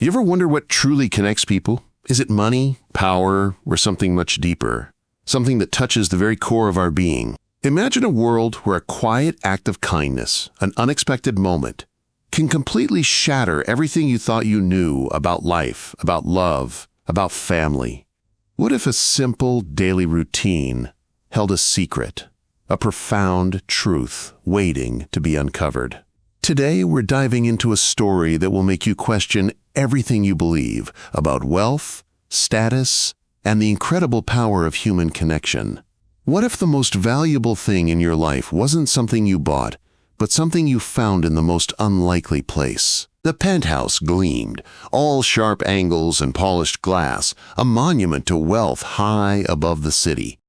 You ever wonder what truly connects people? Is it money, power, or something much deeper? Something that touches the very core of our being. Imagine a world where a quiet act of kindness, an unexpected moment, can completely shatter everything you thought you knew about life, about love, about family. What if a simple daily routine held a secret, a profound truth waiting to be uncovered? Today, we're diving into a story that will make you question everything you believe about wealth, status, and the incredible power of human connection. What if the most valuable thing in your life wasn't something you bought, but something you found in the most unlikely place? The penthouse gleamed, all sharp angles and polished glass, a monument to wealth high above the city.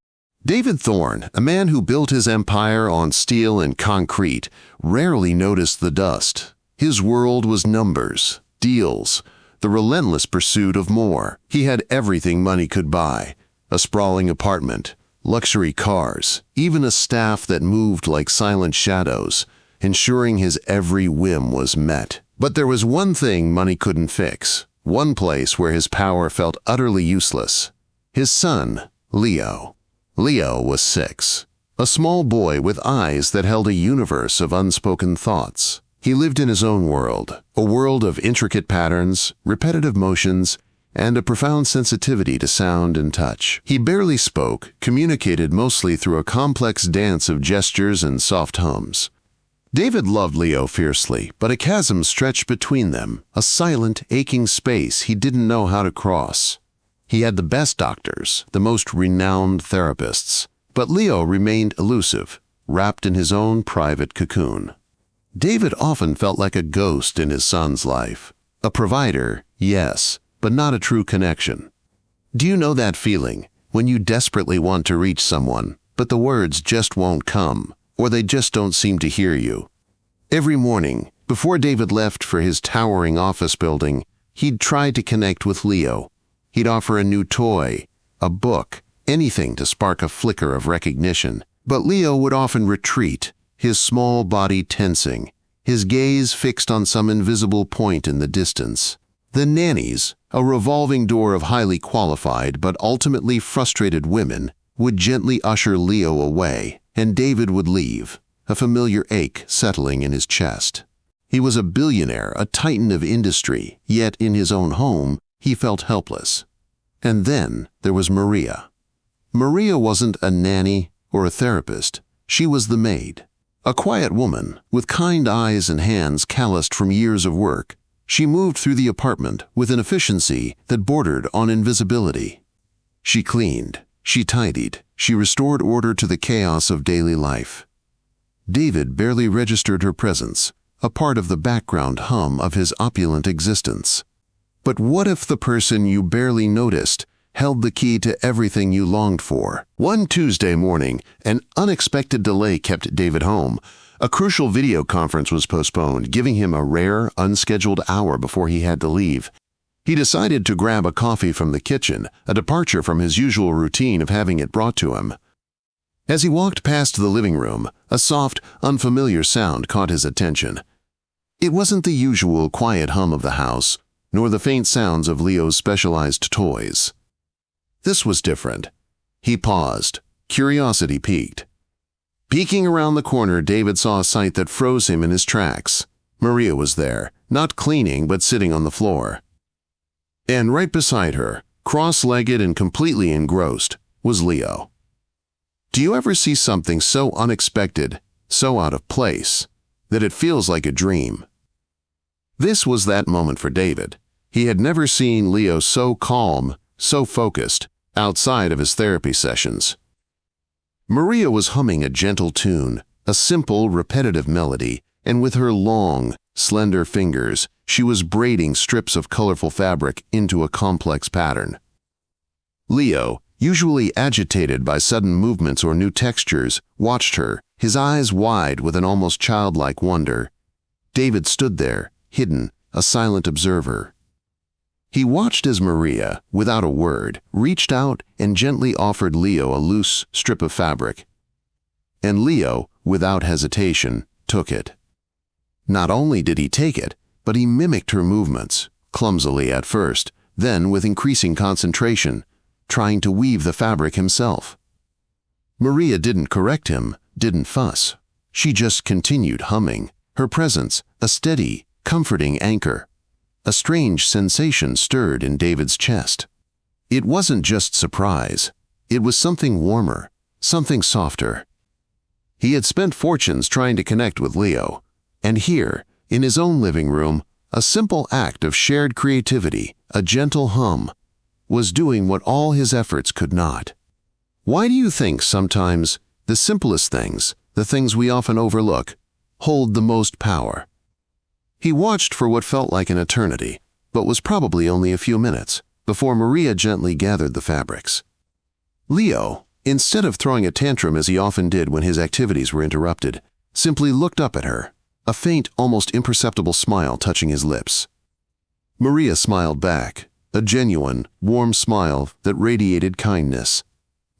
David Thorne, a man who built his empire on steel and concrete, rarely noticed the dust. His world was numbers, deals, the relentless pursuit of more. He had everything money could buy: a sprawling apartment, luxury cars, even a staff that moved like silent shadows, ensuring his every whim was met. But there was one thing money couldn't fix, one place where his power felt utterly useless: his son, Leo. Leo was 6, a small boy with eyes that held a universe of unspoken thoughts. He lived in his own world, a world of intricate patterns, repetitive motions, and a profound sensitivity to sound and touch. He barely spoke, communicated mostly through a complex dance of gestures and soft hums. David loved Leo fiercely, but a chasm stretched between them, a silent, aching space he didn't know how to cross. He had the best doctors, the most renowned therapists, but Leo remained elusive, wrapped in his own private cocoon. David often felt like a ghost in his son's life. A provider, yes, but not a true connection. Do you know that feeling, when you desperately want to reach someone, but the words just won't come, or they just don't seem to hear you? Every morning, before David left for his towering office building, he'd try to connect with Leo. He'd offer a new toy, a book, anything to spark a flicker of recognition. But Leo would often retreat, his small body tensing, his gaze fixed on some invisible point in the distance. The nannies, a revolving door of highly qualified but ultimately frustrated women, would gently usher Leo away, and David would leave, a familiar ache settling in his chest. He was a billionaire, a titan of industry, yet in his own home, he felt helpless. And then there was Maria. Maria wasn't a nanny or a therapist. She was the maid. A quiet woman, with kind eyes and hands calloused from years of work. She moved through the apartment with an efficiency that bordered on invisibility. She cleaned, she tidied, she restored order to the chaos of daily life. David barely registered her presence, a part of the background hum of his opulent existence. But what if the person you barely noticed held the key to everything you longed for? One Tuesday morning, an unexpected delay kept David home. A crucial video conference was postponed, giving him a rare, unscheduled hour before he had to leave. He decided to grab a coffee from the kitchen, a departure from his usual routine of having it brought to him. As he walked past the living room, a soft, unfamiliar sound caught his attention. It wasn't the usual quiet hum of the house, nor the faint sounds of Leo's specialized toys. This was different. He paused, curiosity piqued. Peeking around the corner, David saw a sight that froze him in his tracks. Maria was there, not cleaning but sitting on the floor. And right beside her, cross-legged and completely engrossed, was Leo. Do you ever see something so unexpected, so out of place, that it feels like a dream? This was that moment for David. He had never seen Leo so calm, so focused, outside of his therapy sessions. Maria was humming a gentle tune, a simple, repetitive melody, and with her long, slender fingers, she was braiding strips of colorful fabric into a complex pattern. Leo, usually agitated by sudden movements or new textures, watched her, his eyes wide with an almost childlike wonder. David stood there, hidden, a silent observer. He watched as Maria, without a word, reached out and gently offered Leo a loose strip of fabric. And Leo, without hesitation, took it. Not only did he take it, but he mimicked her movements, clumsily at first, then with increasing concentration, trying to weave the fabric himself. Maria didn't correct him, didn't fuss. She just continued humming, her presence a steady, comforting anchor. A strange sensation stirred in David's chest. It wasn't just surprise. It was something warmer, something softer. He had spent fortunes trying to connect with Leo, and here, in his own living room, a simple act of shared creativity, a gentle hum, was doing what all his efforts could not. Why do you think sometimes the simplest things, the things we often overlook, hold the most power? He watched for what felt like an eternity, but was probably only a few minutes, before Maria gently gathered the fabrics. Leo, instead of throwing a tantrum as he often did when his activities were interrupted, simply looked up at her, a faint, almost imperceptible smile touching his lips. Maria smiled back, a genuine, warm smile that radiated kindness.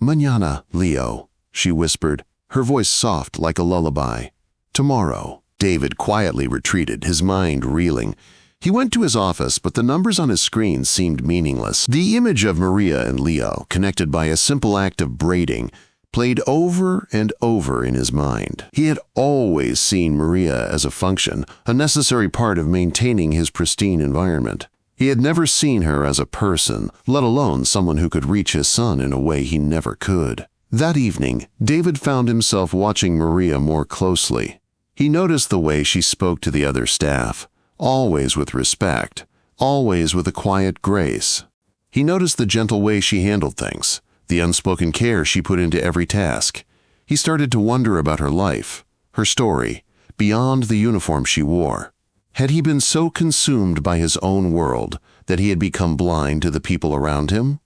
"Mañana, Leo," she whispered, her voice soft like a lullaby. "Tomorrow." David quietly retreated, his mind reeling. He went to his office, but the numbers on his screen seemed meaningless. The image of Maria and Leo, connected by a simple act of braiding, played over and over in his mind. He had always seen Maria as a function, a necessary part of maintaining his pristine environment. He had never seen her as a person, let alone someone who could reach his son in a way he never could. That evening, David found himself watching Maria more closely. He noticed the way she spoke to the other staff, always with respect, always with a quiet grace. He noticed the gentle way she handled things, the unspoken care she put into every task. He started to wonder about her life, her story, beyond the uniform she wore. Had he been so consumed by his own world that he had become blind to the people around him?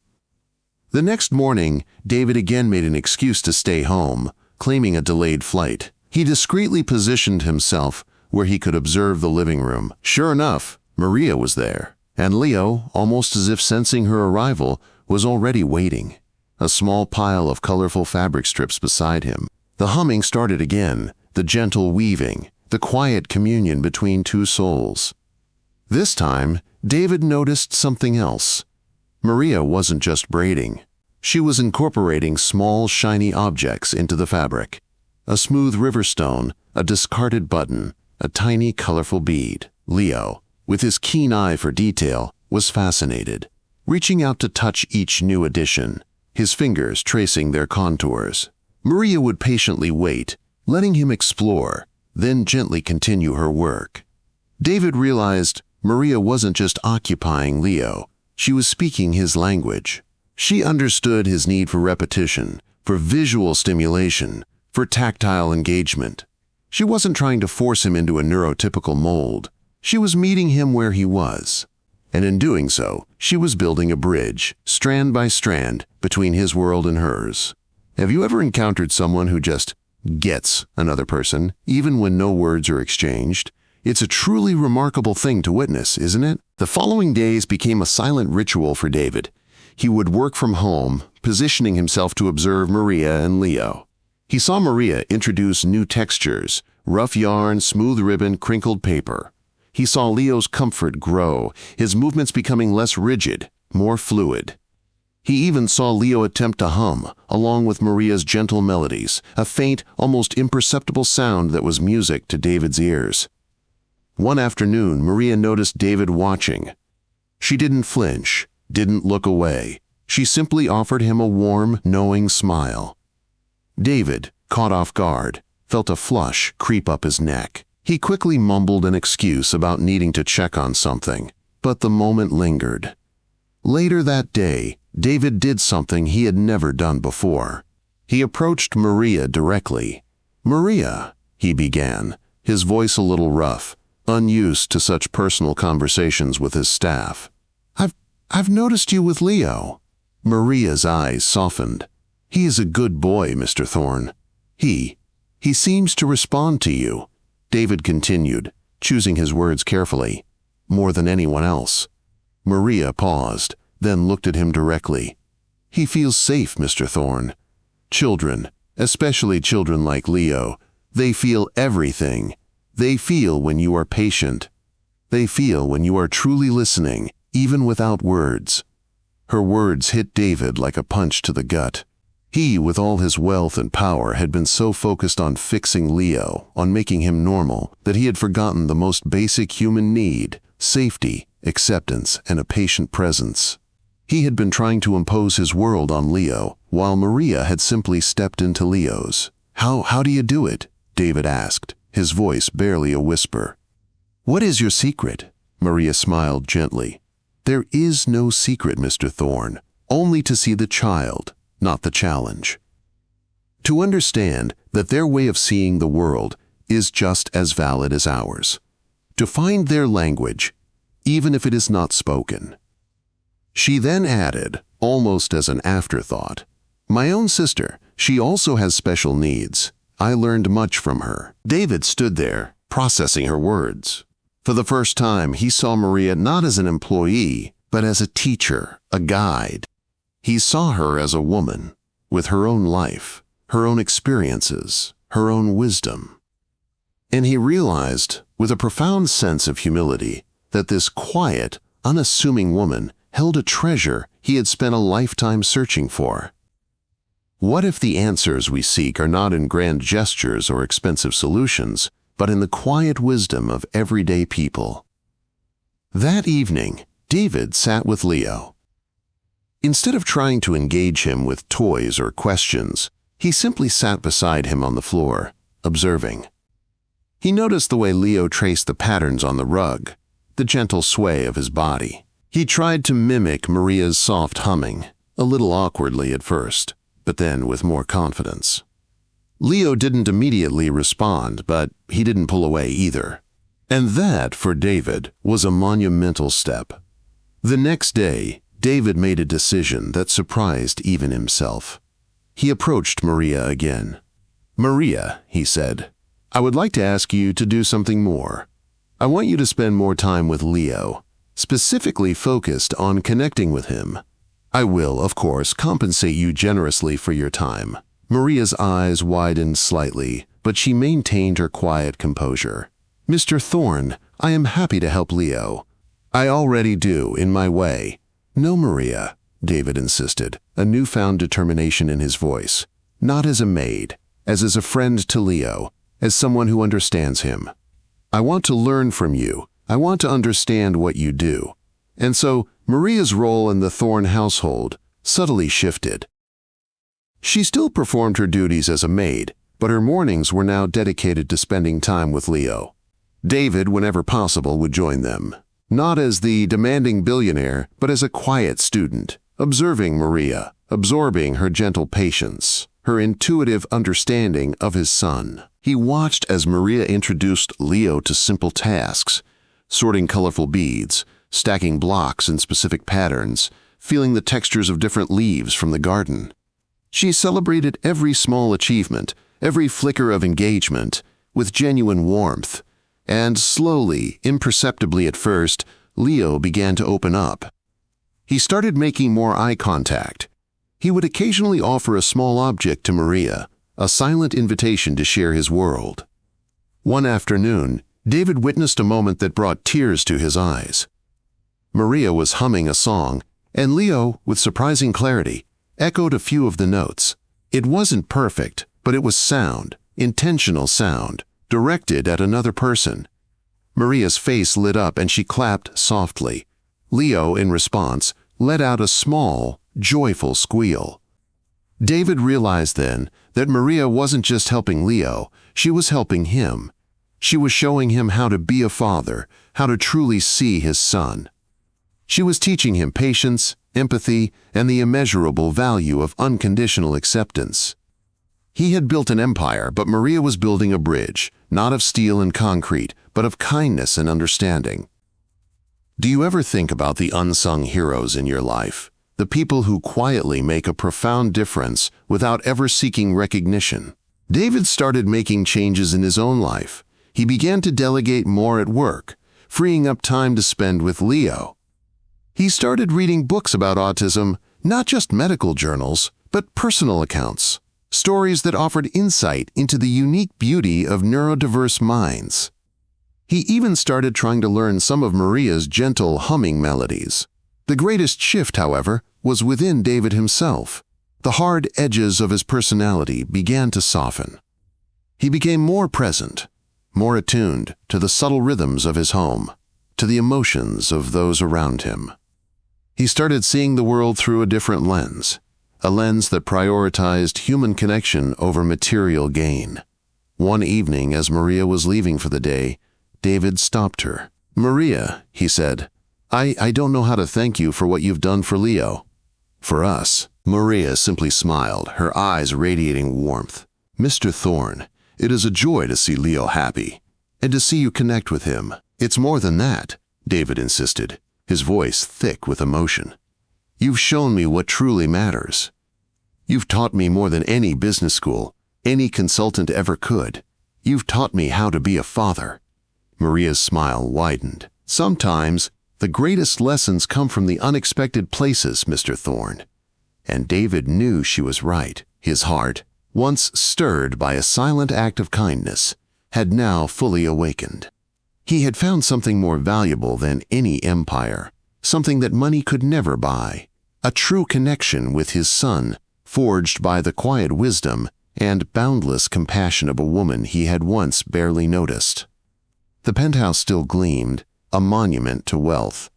The next morning, David again made an excuse to stay home, claiming a delayed flight. He discreetly positioned himself where he could observe the living room. Sure enough, Maria was there, and Leo, almost as if sensing her arrival, was already waiting, a small pile of colorful fabric strips beside him. The humming started again, the gentle weaving, the quiet communion between two souls. This time, David noticed something else. Maria wasn't just braiding. She was incorporating small, shiny objects into the fabric. A smooth river stone, a discarded button, a tiny, colorful bead. Leo, with his keen eye for detail, was fascinated, reaching out to touch each new addition, his fingers tracing their contours. Maria would patiently wait, letting him explore, then gently continue her work. David realized Maria wasn't just occupying Leo, she was speaking his language. She understood his need for repetition, for visual stimulation, for tactile engagement. She wasn't trying to force him into a neurotypical mold. She was meeting him where he was. And in doing so, she was building a bridge, strand by strand, between his world and hers. Have you ever encountered someone who just gets another person, even when no words are exchanged? It's a truly remarkable thing to witness, isn't it? The following days became a silent ritual for David. He would work from home, positioning himself to observe Maria and Leo. He saw Maria introduce new textures, rough yarn, smooth ribbon, crinkled paper. He saw Leo's comfort grow, his movements becoming less rigid, more fluid. He even saw Leo attempt to hum, along with Maria's gentle melodies, a faint, almost imperceptible sound that was music to David's ears. One afternoon, Maria noticed David watching. She didn't flinch, didn't look away. She simply offered him a warm, knowing smile. David, caught off guard, felt a flush creep up his neck. He quickly mumbled an excuse about needing to check on something, but the moment lingered. Later that day, David did something he had never done before. He approached Maria directly. "Maria," he began, his voice a little rough, unused to such personal conversations with his staff. I've noticed you with Leo." Maria's eyes softened. "He is a good boy, Mr. Thorne. He seems to respond to you," David continued, choosing his words carefully, "more than anyone else." Maria paused, then looked at him directly. "He feels safe, Mr. Thorne. Children, especially children like Leo, they feel everything. They feel when you are patient. They feel when you are truly listening, even without words." Her words hit David like a punch to the gut. He, with all his wealth and power, had been so focused on fixing Leo, on making him normal, that he had forgotten the most basic human need: safety, acceptance, and a patient presence. He had been trying to impose his world on Leo, while Maria had simply stepped into Leo's. How do you do it?" David asked, his voice barely a whisper. "What is your secret?" Maria smiled gently. "There is no secret, Mr. Thorne, only to see the child, not the challenge. To understand that their way of seeing the world is just as valid as ours. To find their language, even if it is not spoken." She then added, almost as an afterthought, "My own sister, she also has special needs. I learned much from her." David stood there, processing her words. For the first time, he saw Maria not as an employee, but as a teacher, a guide. He saw her as a woman, with her own life, her own experiences, her own wisdom. And he realized, with a profound sense of humility, that this quiet, unassuming woman held a treasure he had spent a lifetime searching for. What if the answers we seek are not in grand gestures or expensive solutions, but in the quiet wisdom of everyday people? That evening, David sat with Leo. Instead of trying to engage him with toys or questions, he simply sat beside him on the floor, observing. He noticed the way Leo traced the patterns on the rug, the gentle sway of his body. He tried to mimic Maria's soft humming, a little awkwardly at first, but then with more confidence. Leo didn't immediately respond, but he didn't pull away either. And that, for David, was a monumental step. The next day, David made a decision that surprised even himself. He approached Maria again. "Maria," he said, "I would like to ask you to do something more. I want you to spend more time with Leo, specifically focused on connecting with him. I will, of course, compensate you generously for your time." Maria's eyes widened slightly, but she maintained her quiet composure. "Mr. Thorne, I am happy to help Leo. I already do, in my way." "No, Maria," David insisted, a newfound determination in his voice. "Not as a maid, as a friend to Leo, as someone who understands him. I want to learn from you. I want to understand what you do." And so, Maria's role in the Thorne household subtly shifted. She still performed her duties as a maid, but her mornings were now dedicated to spending time with Leo. David, whenever possible, would join them, not as the demanding billionaire, but as a quiet student, observing Maria, absorbing her gentle patience, her intuitive understanding of his son. He watched as Maria introduced Leo to simple tasks, sorting colorful beads, stacking blocks in specific patterns, feeling the textures of different leaves from the garden. She celebrated every small achievement, every flicker of engagement, with genuine warmth, and slowly, imperceptibly at first, Leo began to open up. He started making more eye contact. He would occasionally offer a small object to Maria, a silent invitation to share his world. One afternoon, David witnessed a moment that brought tears to his eyes. Maria was humming a song, and Leo, with surprising clarity, echoed a few of the notes. It wasn't perfect, but it was sound, intentional sound, directed at another person. Maria's face lit up and she clapped softly. Leo, in response, let out a small, joyful squeal. David realized then that Maria wasn't just helping Leo, she was helping him. She was showing him how to be a father, how to truly see his son. She was teaching him patience, empathy, and the immeasurable value of unconditional acceptance. He had built an empire, but Maria was building a bridge, not of steel and concrete, but of kindness and understanding. Do you ever think about the unsung heroes in your life, the people who quietly make a profound difference without ever seeking recognition? David started making changes in his own life. He began to delegate more at work, freeing up time to spend with Leo. He started reading books about autism, not just medical journals, but personal accounts, stories that offered insight into the unique beauty of neurodiverse minds. He even started trying to learn some of Maria's gentle humming melodies. The greatest shift, however, was within David himself. The hard edges of his personality began to soften. He became more present, more attuned to the subtle rhythms of his home, to the emotions of those around him. He started seeing the world through a different lens, a lens that prioritized human connection over material gain. One evening, as Maria was leaving for the day, David stopped her. "Maria," he said, I don't know how to thank you for what you've done for Leo." "For us." Maria simply smiled, her eyes radiating warmth. "Mr. Thorne, it is a joy to see Leo happy, and to see you connect with him." "It's more than that," David insisted, his voice thick with emotion. "You've shown me what truly matters. You've taught me more than any business school, any consultant ever could. You've taught me how to be a father." Maria's smile widened. "Sometimes the greatest lessons come from the unexpected places, Mr. Thorne." And David knew she was right. His heart, once stirred by a silent act of kindness, had now fully awakened. He had found something more valuable than any empire, something that money could never buy, a true connection with his son, forged by the quiet wisdom and boundless compassion of a woman he had once barely noticed. The penthouse still gleamed, a monument to wealth.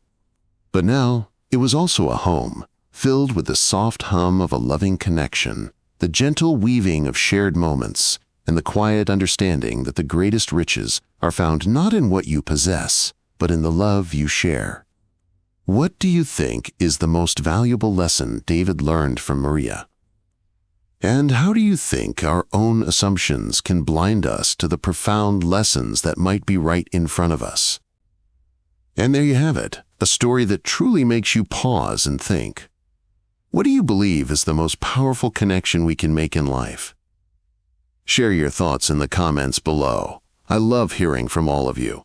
But now it was also a home, filled with the soft hum of a loving connection, the gentle weaving of shared moments, and the quiet understanding that the greatest riches are found not in what you possess, but in the love you share. What do you think is the most valuable lesson David learned from Maria? And how do you think our own assumptions can blind us to the profound lessons that might be right in front of us? And there you have it, a story that truly makes you pause and think. What do you believe is the most powerful connection we can make in life? Share your thoughts in the comments below. I love hearing from all of you.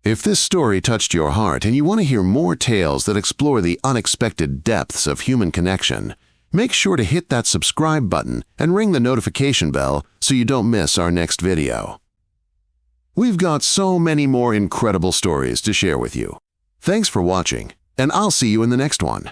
If this story touched your heart and you want to hear more tales that explore the unexpected depths of human connection, make sure to hit that subscribe button and ring the notification bell so you don't miss our next video. We've got so many more incredible stories to share with you. Thanks for watching, and I'll see you in the next one.